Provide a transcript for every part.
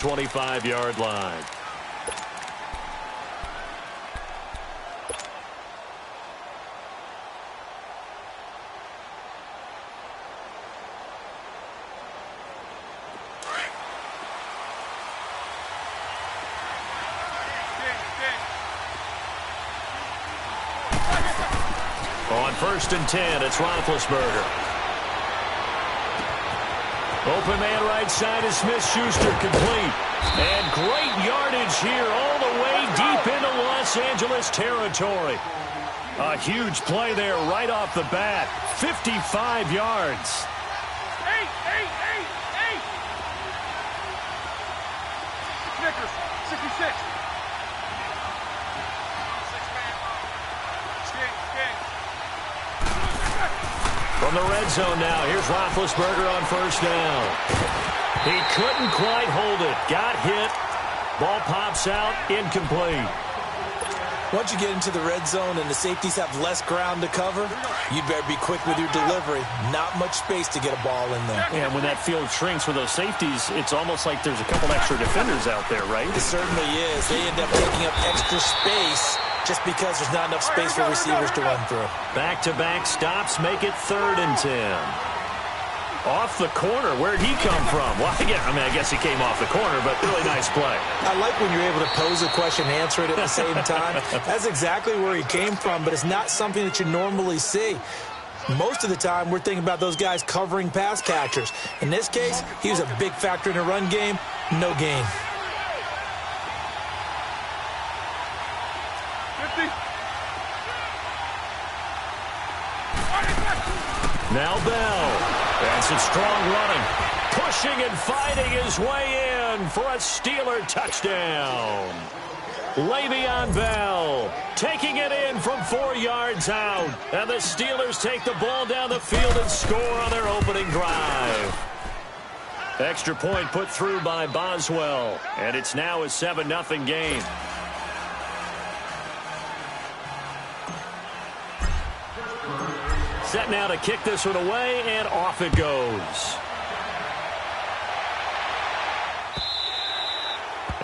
25-yard line. On 1st and 10, it's Roethlisberger. Open man right side is Smith-Schuster, complete. And great yardage here all the way deep into Los Angeles territory. A huge play there right off the bat. 55 yards. Snickers, 66. From the red zone now, here's Roethlisberger on 1st down. He couldn't quite hold it. Got hit. Ball pops out, incomplete. Once you get into the red zone and the safeties have less ground to cover, you better be quick with your delivery. Not much space to get a ball in there. And when that field shrinks with those safeties, it's almost like there's a couple extra defenders out there, right? It certainly is. They end up taking up extra space just because there's not enough space for receivers to run through. Back-to-back stops make it 3rd and 10. Off the corner, where'd he come from? Well, yeah, I guess he came off the corner, but really nice play. I like when you're able to pose a question and answer it at the same time. That's exactly where he came from, but it's not something that you normally see. Most of the time, we're thinking about those guys covering pass catchers. In this case, he was a big factor in the run game. No gain. 50. Now Bell. That's it, strong running. Pushing and fighting his way in for a Steeler touchdown. Le'Veon Bell taking it in from 4 yards out. And the Steelers take the ball down the field and score on their opening drive. Extra point put through by Boswell. And it's now a 7-0 game. Set now to kick this one away, and off it goes.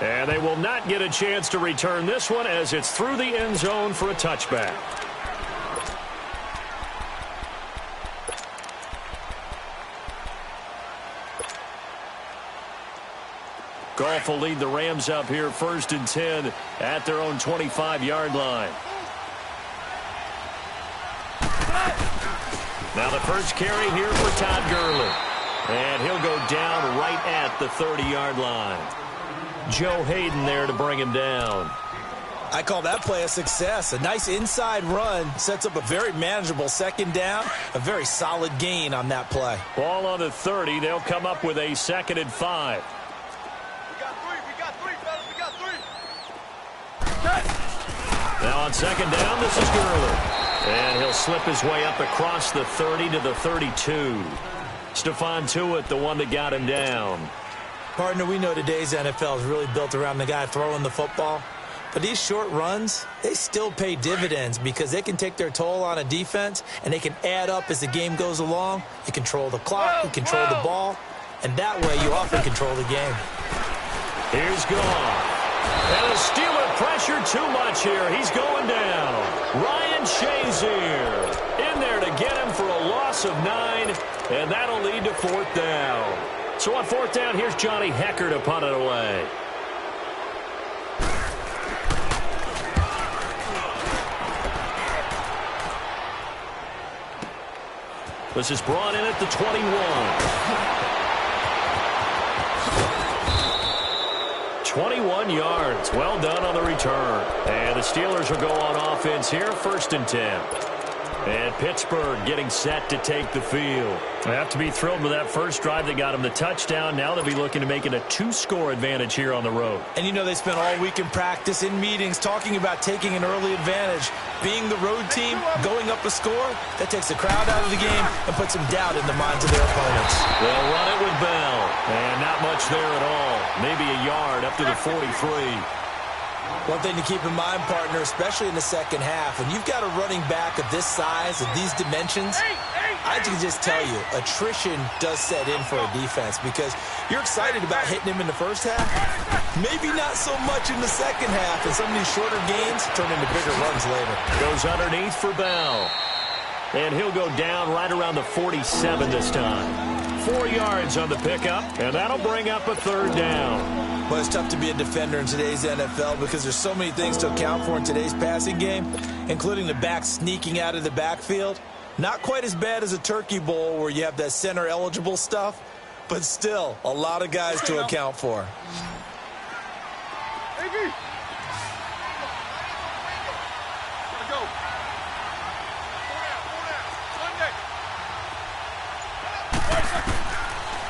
And they will not get a chance to return this one as it's through the end zone for a touchback. Goff will lead the Rams up here 1st and 10 at their own 25-yard line. Now the first carry here for Todd Gurley. And he'll go down right at the 30-yard line. Joe Hayden there to bring him down. I call that play a success. A nice inside run sets up a very manageable 2nd down. A very solid gain on that play. Ball on the 30. They'll come up with a 2nd and 5. We got three, fellas. We got three. Now on 2nd down, this is Gurley. And he'll slip his way up across the 30 to the 32. Stephon Tuitt, the one that got him down. Partner, we know today's NFL is really built around the guy throwing the football. But these short runs, they still pay dividends because they can take their toll on a defense, and they can add up as the game goes along. You control the clock, you control the ball, and that way you often control the game. Here's Goff. And the Steeler pressure too much here. He's going down. Ryan Shazier in there to get him for a loss of 9, and that'll lead to 4th down. So on 4th down, here's Johnny Hekker to punt it away. This is brought in at the 21. 21 yards. Well done on the return. And the Steelers will go on offense here, 1st and 10. And Pittsburgh getting set to take the field. They have to be thrilled with that first drive that got them the touchdown. Now they'll be looking to make it a 2-score advantage here on the road. And you know they spent all week in practice, in meetings, talking about taking an early advantage. Being the road team, going up a score, that takes the crowd out of the game and puts some doubt in the minds of their opponents. They'll run it with Bell. And not much there at all. Maybe a yard up to the 43. One thing to keep in mind, partner, especially in the second half, when you've got a running back of this size, of these dimensions, I can just tell you, attrition does set in for a defense because you're excited about hitting him in the first half. Maybe not so much in the second half, and some of these shorter gains turn into bigger runs later. Goes underneath for Bell. And he'll go down right around the 47 this time. 4 yards on the pickup, and that'll bring up a third down. But it's tough to be a defender in today's NFL because there's so many things to account for in today's passing game, including the back sneaking out of the backfield. Not quite as bad as a turkey bowl where you have that center-eligible stuff, but still a lot of guys to account for.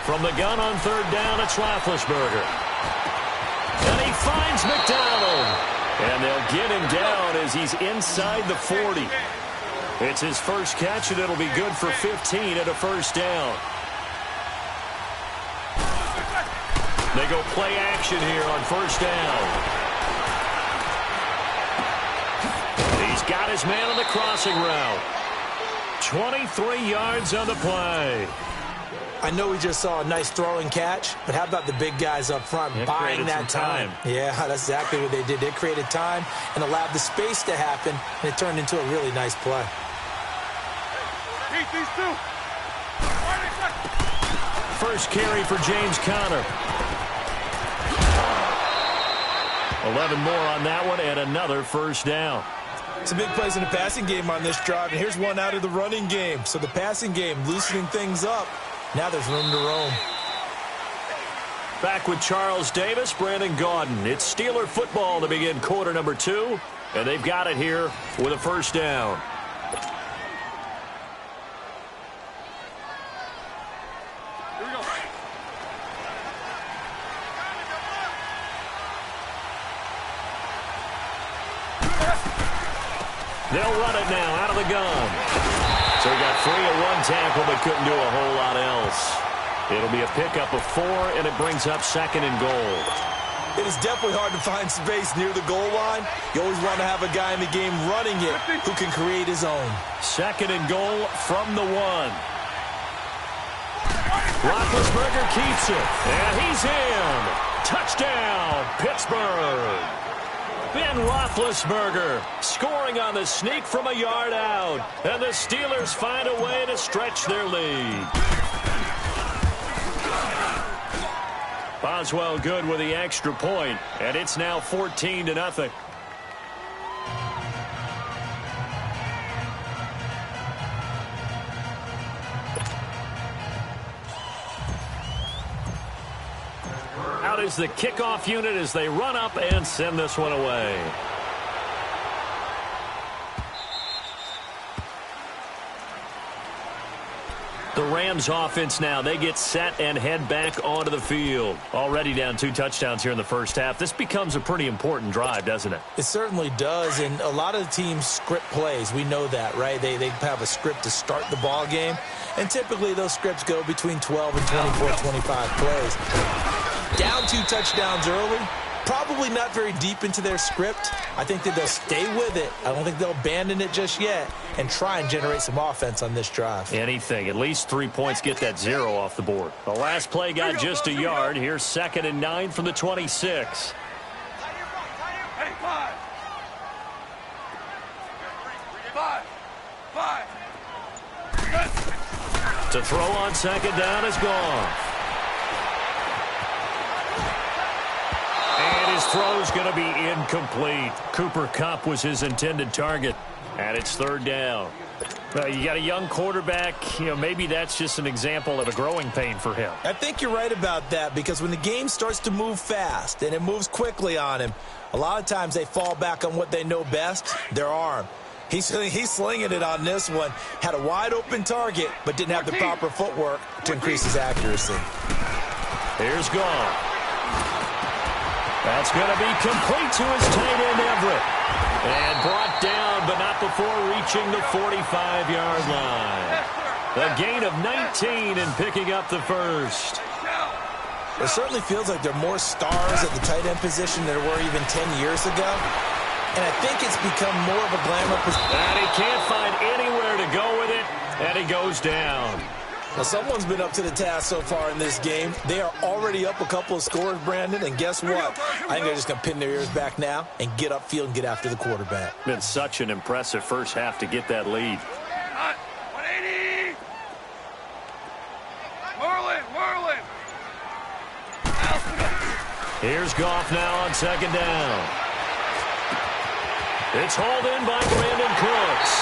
From the gun on third down, it's Roethlisberger. And he finds McDonald. And they'll get him down as he's inside the 40. It's his first catch, and it'll be good for 15 at a first down. They go play action here on first down. He's got his man on the crossing route. 23 yards on the play. I know we just saw a nice throwing catch, but how about the big guys up front buying that time? Yeah, that's exactly what they did. They created time and allowed the space to happen, and it turned into a really nice play. Beat these two. First carry for James Conner. 11 more on that one, and another first down. Some big plays in the passing game on this drive, and here's one out of the running game. So the passing game loosening things up. Now there's room to roam. Back with Charles Davis, Brandon Gaudin. It's Steeler football to begin quarter number 2, and they've got it here with a first down. Here we go. They'll run it now out of the gun. So he got 3 at one tackle, but couldn't do a whole lot else. It'll be a pickup of 4, and it brings up second and goal. It is definitely hard to find space near the goal line. You always want to have a guy in the game running it who can create his own. Second and goal from the 1. Roethlisberger keeps it, and he's in. Touchdown, Pittsburgh. Ben Roethlisberger scoring on the sneak from a yard out. And the Steelers find a way to stretch their lead. Boswell good with the extra point, and it's now 14-0. Out is the kickoff unit as they run up and send this one away. The Rams offense now, they get set and head back onto the field. Already down 2 touchdowns here in the first half. This becomes a pretty important drive, doesn't it? It certainly does, and a lot of the teams script plays. We know that, right? They have a script to start the ball game, and typically those scripts go between 12 and 24, 25 plays. Down 2 touchdowns early, probably not very deep into their script. I think that they'll stay with it. I don't think they'll abandon it just yet and try and generate some offense on this drive. Anything. At least 3 points, get that 0 off the board. The last play got just a yard. Here's 2nd and 9 from the 26. Hey, 5. 5. To throw on 2nd down is gone. And his throw's going to be incomplete. Cooper Kupp was his intended target. And it's 3rd down. You got a young quarterback. Maybe that's just an example of a growing pain for him. I think you're right about that because when the game starts to move fast and it moves quickly on him, a lot of times they fall back on what they know best, their arm. He's slinging it on this one. Had a wide-open target, but didn't have the proper footwork to increase his accuracy. Here's Gone. That's going to be complete to his tight end, Everett. And brought down, but not before reaching the 45-yard line. A gain of 19 and picking up the first. It certainly feels like there are more stars at the tight end position than there were even 10 years ago. And I think it's become more of a glamour position. And he can't find anywhere to go with it. And he goes down. Now, someone's been up to the task so far in this game. They are already up a couple of scores, Brandon, and guess what? I think they're just going to pin their ears back now and get upfield and get after the quarterback. Been such an impressive first half to get that lead. 180! Whirling! Here's Goff now on second down. It's hauled in by Brandon Cooks.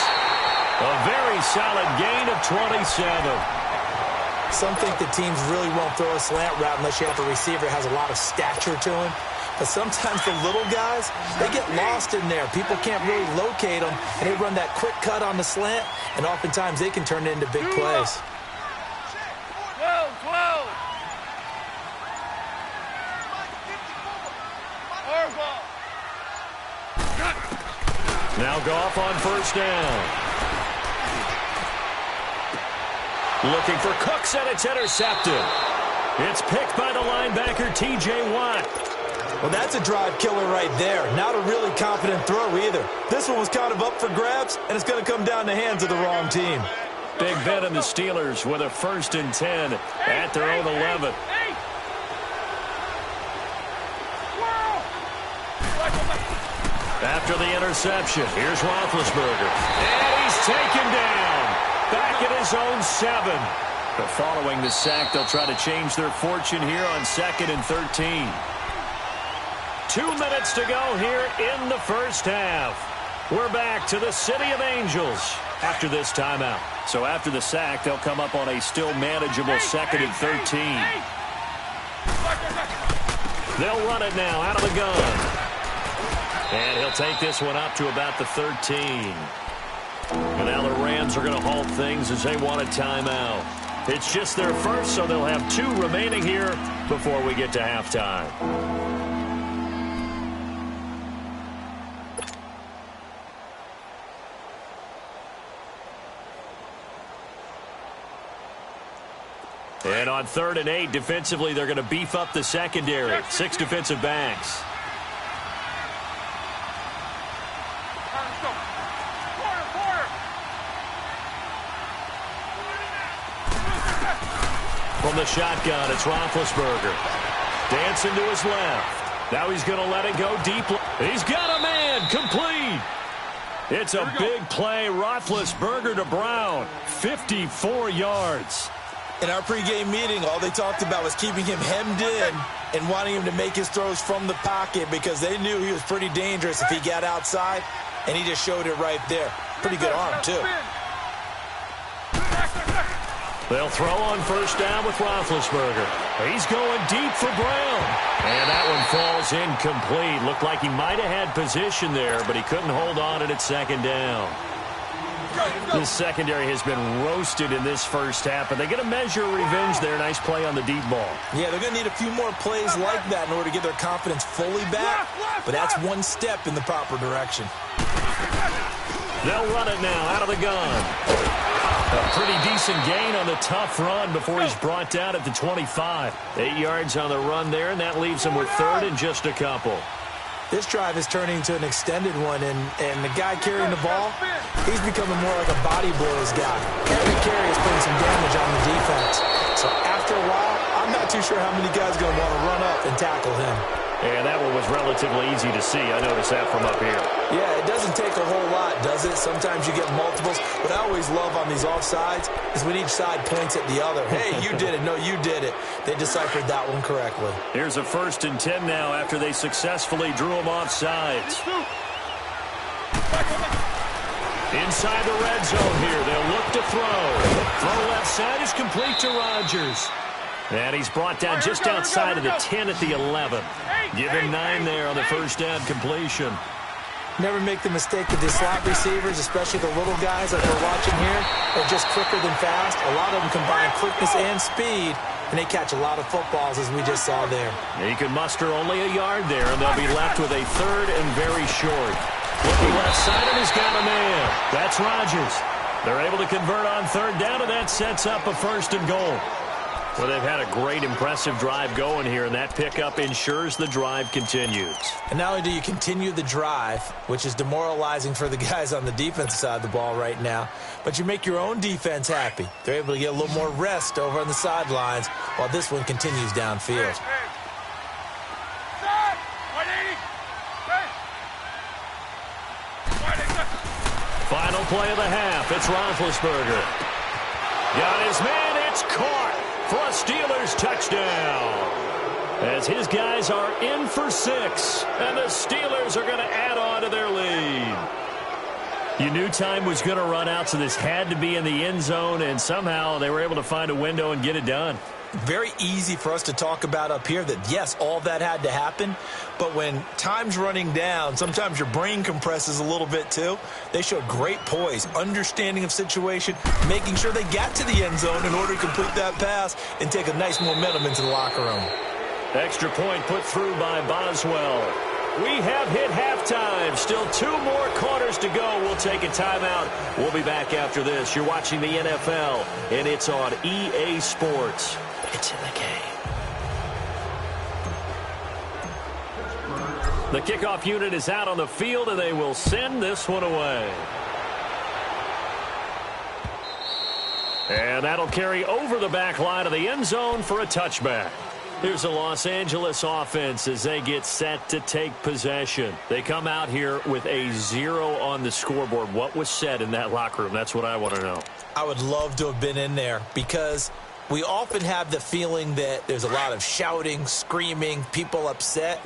A very solid gain of 27. Some think the teams really won't throw a slant route unless you have a receiver who has a lot of stature to him. But sometimes the little guys, they get lost in there. People can't really locate them, and they run that quick cut on the slant, and oftentimes they can turn it into big plays. 12. Now Goff on first down. Looking for Cooks, and it's intercepted. It's picked by the linebacker, T.J. Watt. Well, that's a drive killer right there. Not a really confident throw either. This one was kind of up for grabs, and it's going to come down the hands of the wrong team. Big Ben and the Steelers with a 1st and 10 at their own 11. After the interception, here's Roethlisberger. And he's taken down. Back at his own 7. But following the sack, they'll try to change their fortune here on 2nd and 13. 2 minutes to go here in the first half. We're back to the City of Angels after this timeout. So after the sack, they'll come up on a still manageable 2nd and 13. They'll run it now out of the gun. And he'll take this one up to about the 13. And now the Rams are going to halt things as they want a timeout. It's just their first, so they'll have 2 remaining here before we get to halftime. And on 3rd and 8, defensively, they're going to beef up the secondary. 6 defensive backs. From the shotgun, it's Roethlisberger. Dancing to his left. Now he's going to let it go deep. He's got a man. Complete. It's a big play. Roethlisberger to Brown. 54 yards. In our pregame meeting, all they talked about was keeping him hemmed in and wanting him to make his throws from the pocket because they knew he was pretty dangerous if he got outside, and he just showed it right there. Pretty good arm, too. They'll throw on first down with Roethlisberger. He's going deep for Brown. And that one falls incomplete. Looked like he might have had position there, but he couldn't hold on at 2nd down. This secondary has been roasted in this first half, but they're going to measure revenge there. Nice play on the deep ball. Yeah, they're going to need a few more plays like that in order to get their confidence fully back, but that's one step in the proper direction. They'll run it now out of the gun. A pretty decent gain on the tough run before he's brought down at the 25. 8 yards on the run there, and that leaves him with 3rd and just a couple. This drive is turning into an extended one, and the guy carrying the ball, he's becoming more like a body blows guy. Every carry is putting some damage on the defense. So after a while, I'm not too sure how many guys are going to want to run up and tackle him. And that one was relatively easy to see. I noticed that from up here. Yeah, it doesn't take a whole lot, does it? Sometimes you get multiples. What I always love on these offsides is when each side points at the other. Hey, you did it. No, you did it. They deciphered that one correctly. Here's a 1st and 10 now after they successfully drew him off sides. Inside the red zone here. They'll look to throw. Throw left side is complete to Rodgers. And he's brought down just outside of the 10 at the 11. Give him 9 there on the first down completion. Never make the mistake that the slot receivers, especially the little guys like we're watching here, are just quicker than fast. A lot of them combine quickness and speed, and they catch a lot of footballs, as we just saw there. He can muster only a yard there, and they'll be left with a 3rd and very short. Looking left side, and he's got a man. That's Rodgers. They're able to convert on 3rd down, and that sets up a 1st and goal. Well, they've had a great, impressive drive going here, and that pickup ensures the drive continues. And not only do you continue the drive, which is demoralizing for the guys on the defensive side of the ball right now, but you make your own defense happy. They're able to get a little more rest over on the sidelines while this one continues downfield. Final play of the half. It's Roethlisberger. Got his man. It's caught for a Steelers touchdown. As his guys are in for 6, and the Steelers are going to add on to their lead. You knew time was going to run out, so this had to be in the end zone, and somehow they were able to find a window and get it done. Very easy for us to talk about up here that, yes, all that had to happen. But when time's running down, sometimes your brain compresses a little bit too. They showed great poise, understanding of situation, making sure they got to the end zone in order to complete that pass and take a nice momentum into the locker room. Extra point put through by Boswell. We have hit halftime. Still 2 more quarters to go. We'll take a timeout. We'll be back after this. You're watching the NFL, and it's on EA Sports. It's in the game. The kickoff unit is out on the field, and they will send this one away. And that'll carry over the back line of the end zone for a touchback. Here's the Los Angeles offense as they get set to take possession. They come out here with a 0 on the scoreboard. What was said in that locker room? That's what I want to know. I would love to have been in there because we often have the feeling that there's a lot of shouting, screaming, people upset.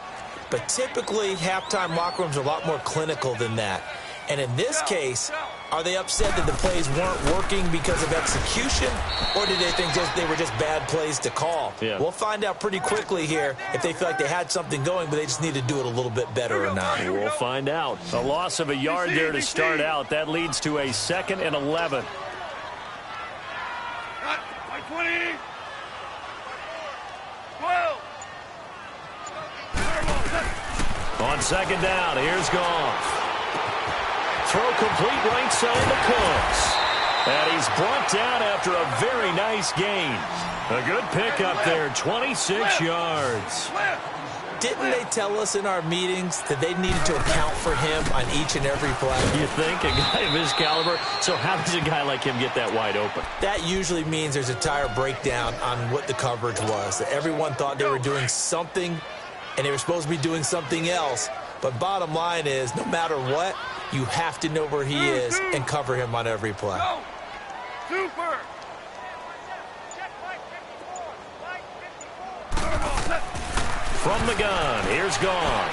But typically, halftime locker rooms are a lot more clinical than that. And in this case, are they upset that the plays weren't working because of execution, or did they think they were just bad plays to call? Yeah. We'll find out pretty quickly here if they feel like they had something going, but they just need to do it a little bit better or not. We'll find out. A loss of a yard there to start out. That leads to a 2nd and 11. 20. 12. On 2nd down, here's Goff. Throw complete right side to Cooks. And he's brought down after a very nice gain. A good pickup there, 26 yards. Didn't they tell us in our meetings that they needed to account for him on each and every play? You think? A guy of his caliber? So how does a guy like him get that wide open? That usually means there's a tire breakdown on what the coverage was. That everyone thought they were doing something, and they were supposed to be doing something else. But bottom line is, no matter what, you have to know where he is and cover him on every play. Super. From the gun, here's Goff.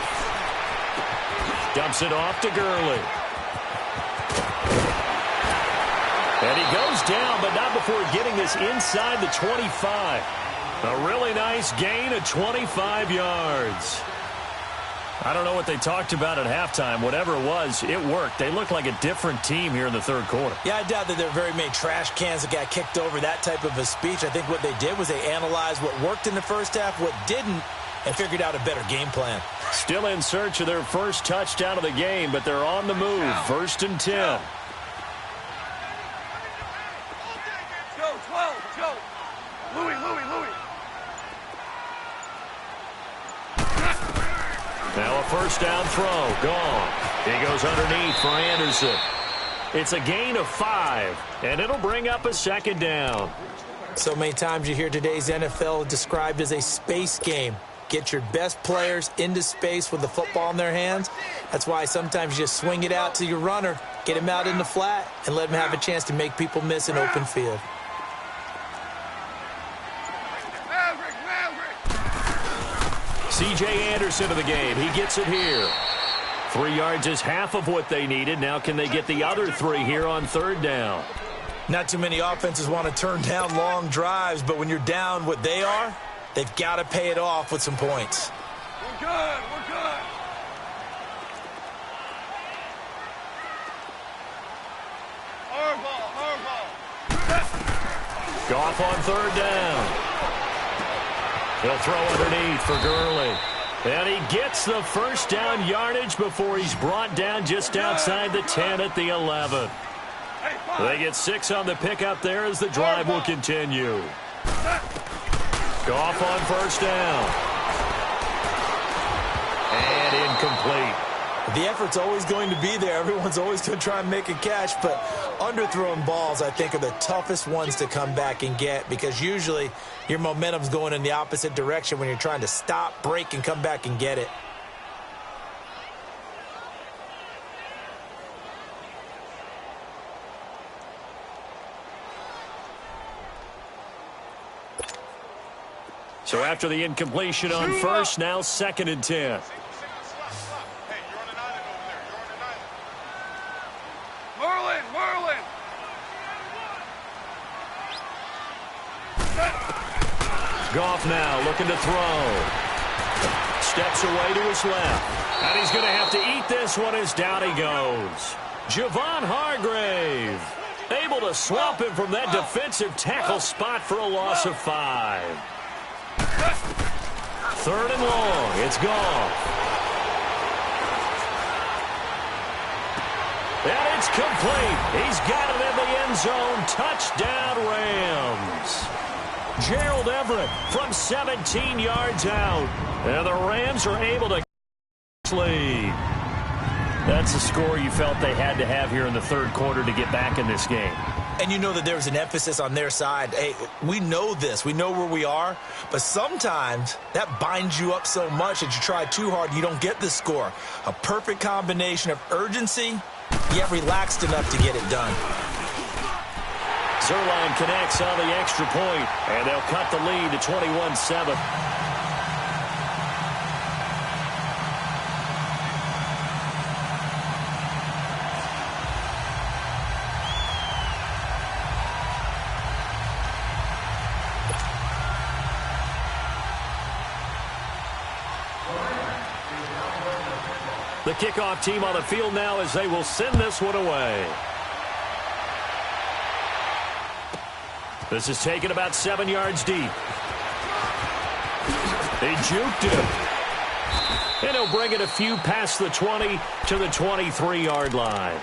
Dumps it off to Gurley. And he goes down, but not before getting this inside the 25. A really nice gain of 25 yards. I don't know what they talked about at halftime. Whatever it was, it worked. They look like a different team here in the 3rd quarter. Yeah, I doubt that there are very many trash cans that got kicked over, that type of a speech. I think what they did was they analyzed what worked in the first half, what didn't, and figured out a better game plan. Still in search of their first touchdown of the game, but they're on the move. 1st and 10. Go, 12, go. Louis. Now a 1st down throw. Gone. He goes underneath for Anderson. It's a gain of 5, and it'll bring up a 2nd down. So many times you hear today's NFL described as a space game. Get your best players into space with the football in their hands. That's why sometimes you just swing it out to your runner, get him out in the flat, and let him have a chance to make people miss an open field. C.J. Anderson of the game. He gets it here. 3 yards is half of what they needed. Now can they get the other 3 here on 3rd down? Not too many offenses want to turn down long drives, but when you're down what they are, they've got to pay it off with some points. We're good. Hardball. Goff on 3rd down. He'll throw underneath for Gurley. And he gets the 1st down yardage before he's brought down just outside the 10 at the 11. They get 6 on the pickup there as the drive will continue. Goff on first down. And incomplete. The effort's always going to be there. Everyone's always going to try and make a catch, but underthrown balls, I think, are the toughest ones to come back and get because usually your momentum's going in the opposite direction when you're trying to stop, break, and come back and get it. So after the incompletion on first, now 2nd and 10. Merlin! Goff now looking to throw. Steps away to his left. And he's going to have to eat this one as down he goes. Javon Hargrave able to swamp him from that defensive tackle spot for a loss of 5. 3rd and long. It's Goff. And it's complete. He's got it in the end zone. Touchdown, Rams. Gerald Everett from 17 yards out. And the Rams are able to lead. That's a score you felt they had to have here in the 3rd quarter to get back in this game. And you know that there was an emphasis on their side. Hey, we know this. We know where we are. But sometimes that binds you up so much that you try too hard, you don't get the score. A perfect combination of urgency, yet relaxed enough to get it done. Zerline connects on the extra point, and they'll cut the lead to 21-7. The kickoff team on the field now as they will send this one away. This is taken about 7 yards deep. They juked him. And he'll bring it a few past the 20 to the 23-yard line.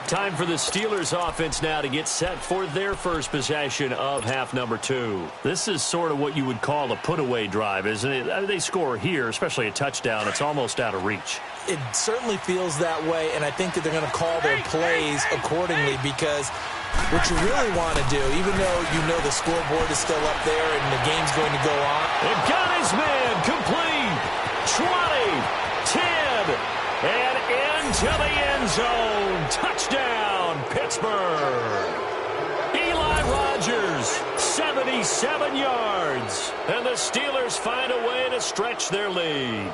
Time for the Steelers offense now to get set for their first possession of half number 2. This is sort of what you would call a put-away drive, isn't it? I mean, they score here, especially a touchdown. It's almost out of reach. It certainly feels that way, and I think that they're going to call their plays accordingly because what you really want to do, even though you know the scoreboard is still up there and the game's going to go on. And got his man complete. 20, 10, and into the end zone. Touchdown, Pittsburgh. Eli Rogers, 77 yards. And the Steelers find a way to stretch their lead.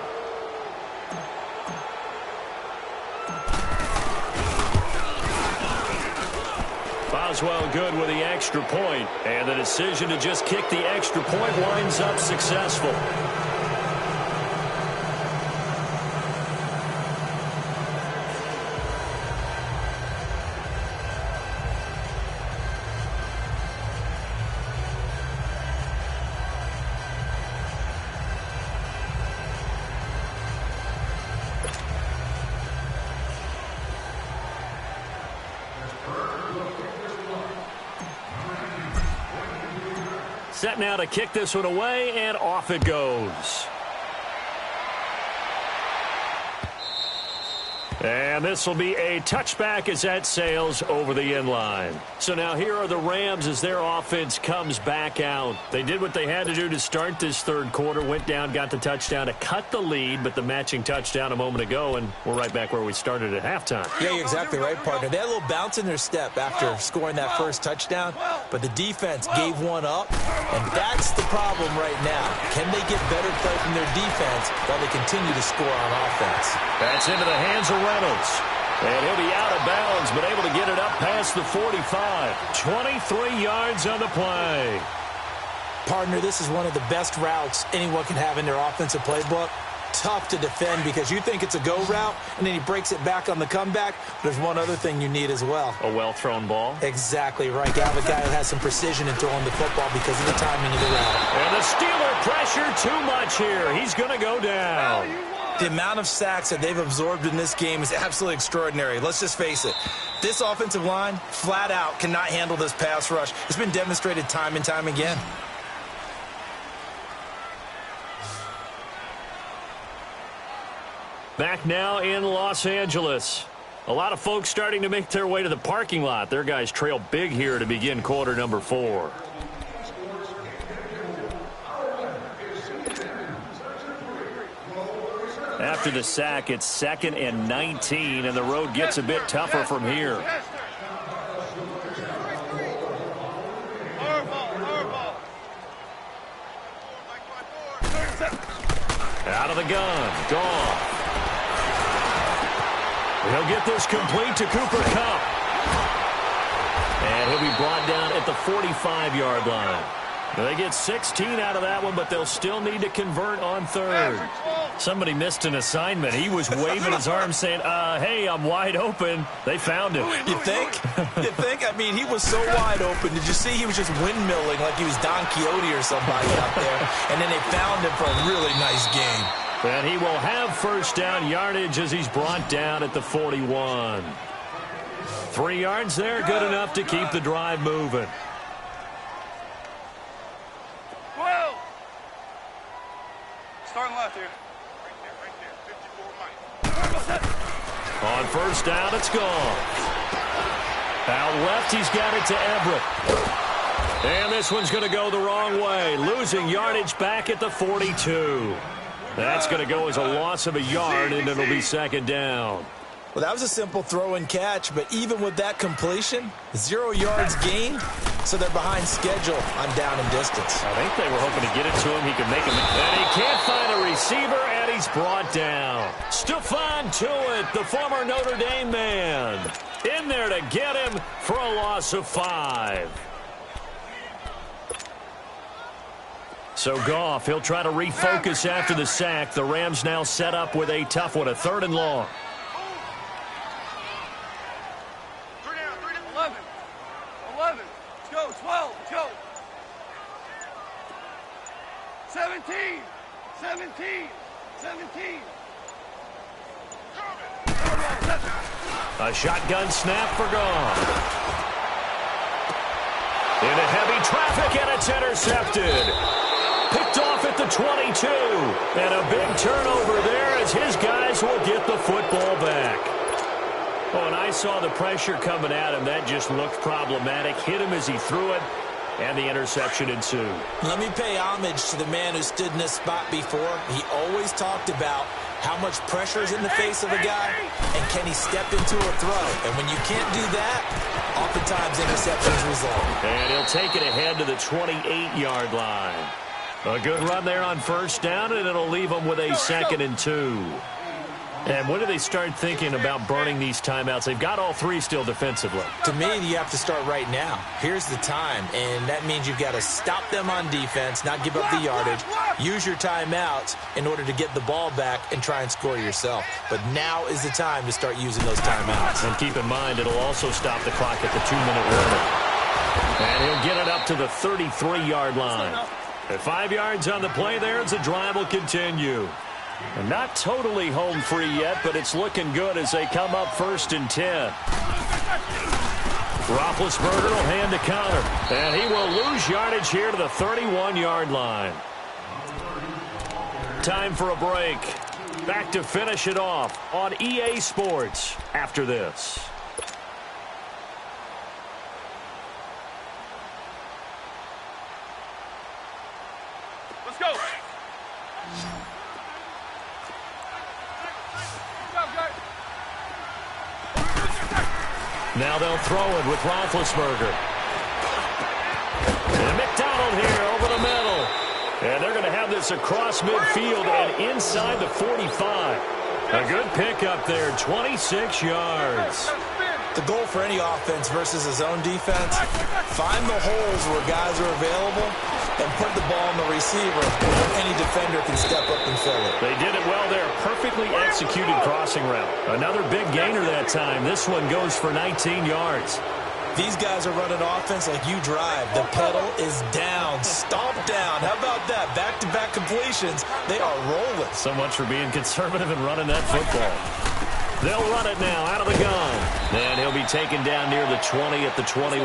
Boswell good with the extra point, and the decision to just kick the extra point winds up successful. Set now to kick this one away, and off it goes. And this will be a touchback as that sails over the end line. So now here are the Rams as their offense comes back out. They did what they had to do to start this 3rd quarter, went down, got the touchdown to cut the lead, but the matching touchdown a moment ago, and we're right back where we started at halftime. Yeah, you're exactly right, partner. They had a little bounce in their step after scoring that first touchdown, but the defense gave one up, and that's the problem right now. Can they get better play from their defense while they continue to score on offense? That's into the hands of Reynolds. And he'll be out of bounds, but able to get it up past the 45. 23 yards on the play. Partner, this is one of the best routes anyone can have in their offensive playbook. Tough to defend because you think it's a go route, and then he breaks it back on the comeback. There's one other thing you need as well. A well-thrown ball? Exactly right. You have a guy who has some precision in throwing the football because of the timing of the route. And the Steeler pressure too much here. He's going to go down. The amount of sacks that they've absorbed in this game is absolutely extraordinary. Let's just face it. This offensive line, flat out, cannot handle this pass rush. It's been demonstrated time and time again. Back now in Los Angeles. A lot of folks starting to make their way to the parking lot. Their guys trail big here to begin quarter number 4. After the sack, it's 2nd and 19, and the road gets a bit tougher from here. Out of the gun, Goff. He'll get this complete to Cooper Kupp. And he'll be brought down at the 45-yard line. They get 16 out of that one, but they'll still need to convert on 3rd. Somebody missed an assignment. He was waving his arms saying, hey, I'm wide open. They found him. You think? You think? I mean, he was so wide open. Did you see he was just windmilling like he was Don Quixote or somebody out there? And then they found him for a really nice game. And he will have first down yardage as he's brought down at the 41. 3 yards there, good enough to keep the drive moving. 12. Starting left here. On first down, it's gone. Out left, he's got it to Everett. And this one's going to go the wrong way. Losing yardage back at the 42. That's going to go as a loss of a yard, and it'll be 2nd down. Well, that was a simple throw and catch, but even with that completion, 0 yards gained, so they're behind schedule on down and distance. I think they were hoping to get it to him. He could make him. And he can't find a receiver, and he's brought down. Stephon Tuitt, the former Notre Dame man, in there to get him for a loss of 5. So Goff, he'll try to refocus after the sack. The Rams now set up with a tough one, a 3rd and long. 11. Let's go. 12. Let's go. 17. 17. 17. A shotgun snap for Goff. Into heavy traffic, and it's intercepted. Picked off at the 22. And a big turnover there as his guys will get the football back. Oh, and I saw the pressure coming at him. That just looked problematic. Hit him as he threw it, and the interception ensued. Let me pay homage to the man who stood in this spot before. He always talked about how much pressure is in the face of a guy, and can he step into a throw? And when you can't do that, oftentimes interceptions result. And he'll take it ahead to the 28-yard line. A good run there on first down, and it'll leave them with a 2nd and 2. And when do they start thinking about burning these timeouts? They've got all 3 still defensively. To me, you have to start right now. Here's the time, and that means you've got to stop them on defense, not give up the yardage, use your timeouts in order to get the ball back and try and score yourself. But now is the time to start using those timeouts. And keep in mind, it'll also stop the clock at the 2-minute warning. And he'll get it up to the 33-yard line. At 5 yards on the play there, as the drive will continue. And not totally home free yet, but it's looking good as they come up 1st and 10. Roethlisberger will hand to Connor, and he will lose yardage here to the 31-yard line. Time for a break. Back to finish it off on EA Sports after this. Let's go. Now they'll throw it with Roethlisberger. And McDonald here over the middle. And they're going to have this across midfield and inside the 45. A good pickup there, 26 yards. The goal for any offense versus his own defense, find the holes where guys are available and put the ball on the receiver where any defender can step up and fill it. They did it well there. Perfectly executed crossing route. Another big gainer that time. This one goes for 19 yards. These guys are running offense like you drive. The pedal is down, stomp down. How about that? Back-to-back completions. They are rolling. So much for being conservative and running that football. They'll run it now out of the gun. And he'll be taken down near the 20 at the 21.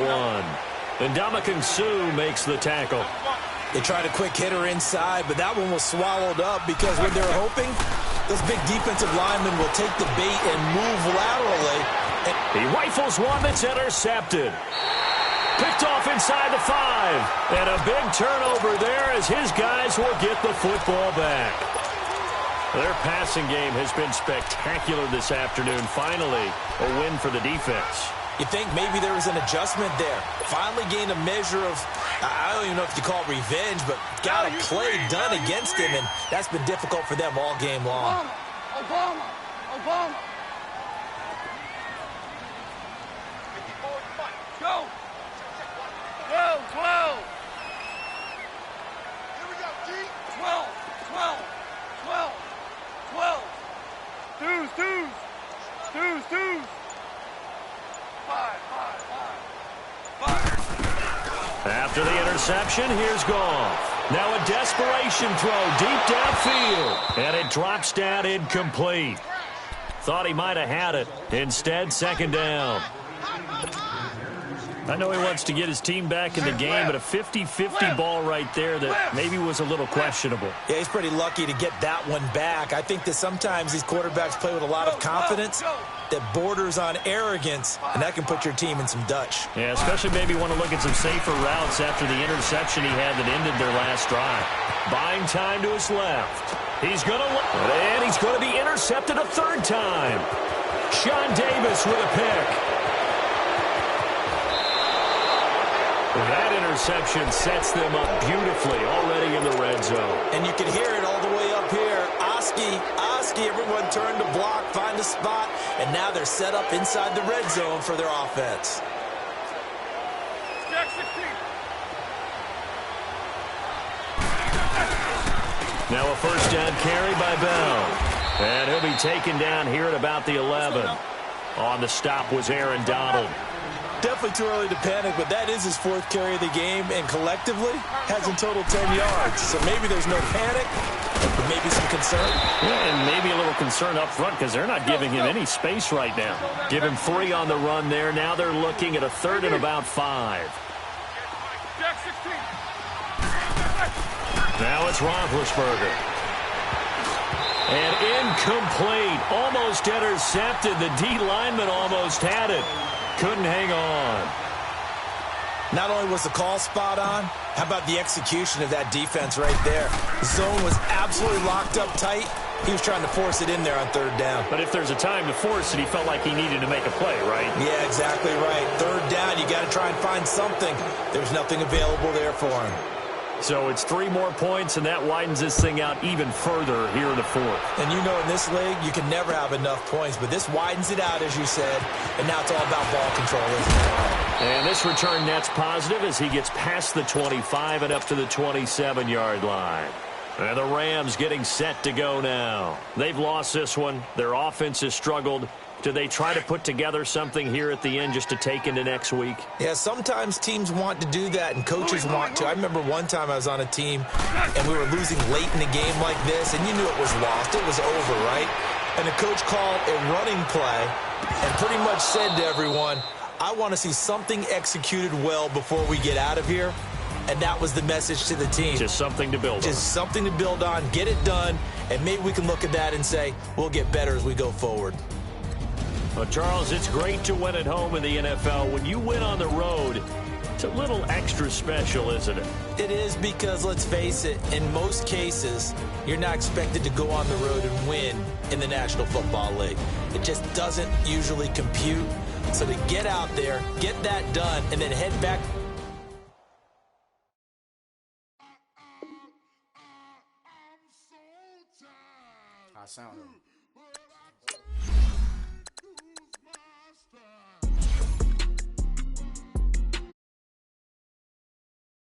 And Ndamukong Suh makes the tackle. They tried a quick hitter inside, but that one was swallowed up because what they were hoping Those big defensive linemen will take the bait and move laterally. He rifles one that's intercepted. Picked off inside the 5. And a big turnover there as his guys will get the football back. Their passing game has been spectacular this afternoon. Finally, a win for the defense. You think maybe there was an adjustment there. Finally gained a measure of, I don't even know if you call it revenge, but got a play done against him, and that's been difficult for them all game long. Obama. Go. 12. Here we go, G. 12. 2s. 5. After the interception, here's Goff. Now a desperation throw deep downfield. And it drops down incomplete. Thought he might have had it. Instead, second down. I know he wants to get his team back in the game, but a 50-50 ball right there that maybe was a little questionable. Yeah, he's pretty lucky to get that one back. I think that sometimes these quarterbacks play with a lot of confidence that borders on arrogance, and that can put your team in some Dutch. Yeah, especially maybe want to look at some safer routes after the interception he had that ended their last drive. Buying time to his left. He's going to be intercepted a third time. Sean Davis with a pick. That interception sets them up beautifully already in the red zone. And you can hear it all the way up here. Oski, everyone turned to block, find a spot, and now they're set up inside the red zone for their offense. Now a first down carry by Bell. And he'll be taken down here at about the 11. On the stop was Aaron Donald. Definitely too early to panic, but that is his 4th carry of the game, and collectively has in total 10 yards. So maybe there's no panic, but maybe some concern. Yeah, and maybe a little concern up front because they're not giving him any space right now. Give him 3 on the run there. Now they're looking at a third and about 5. Now it's Roethlisberger. And incomplete. Almost intercepted. The D lineman almost had it. Couldn't hang on. Not only was the call spot on, how about the execution of that defense right there? The zone was absolutely locked up tight. He was trying to force it in there on third down. But if there's a time to force it, he felt like he needed to make a play, right? Yeah, exactly right. Third down, you got to try and find something. There's nothing available there for him. So it's 3 more points, and that widens this thing out even further here in the 4th. And you know in this league, you can never have enough points, but this widens it out, as you said, and now it's all about ball control, isn't it? And this return net's positive as he gets past the 25 and up to the 27-yard line. And the Rams getting set to go now. They've lost this one. Their offense has struggled. Do they try to put together something here at the end just to take into next week? Yeah, sometimes teams want to do that and coaches want to. I remember one time I was on a team and we were losing late in a game like this, and you knew it was lost. It was over, right? And the coach called a running play and pretty much said to everyone, I want to see something executed well before we get out of here. And that was the message to the team. Just something to build on. Just something to build on, get it done, and maybe we can look at that and say, we'll get better as we go forward. Well, Charles, it's great to win at home in the NFL. When you win on the road, it's a little extra special, isn't it? It is because, let's face it, in most cases, you're not expected to go on the road and win in the National Football League. It just doesn't usually compute. So to get out there, get that done, and then head back. I sound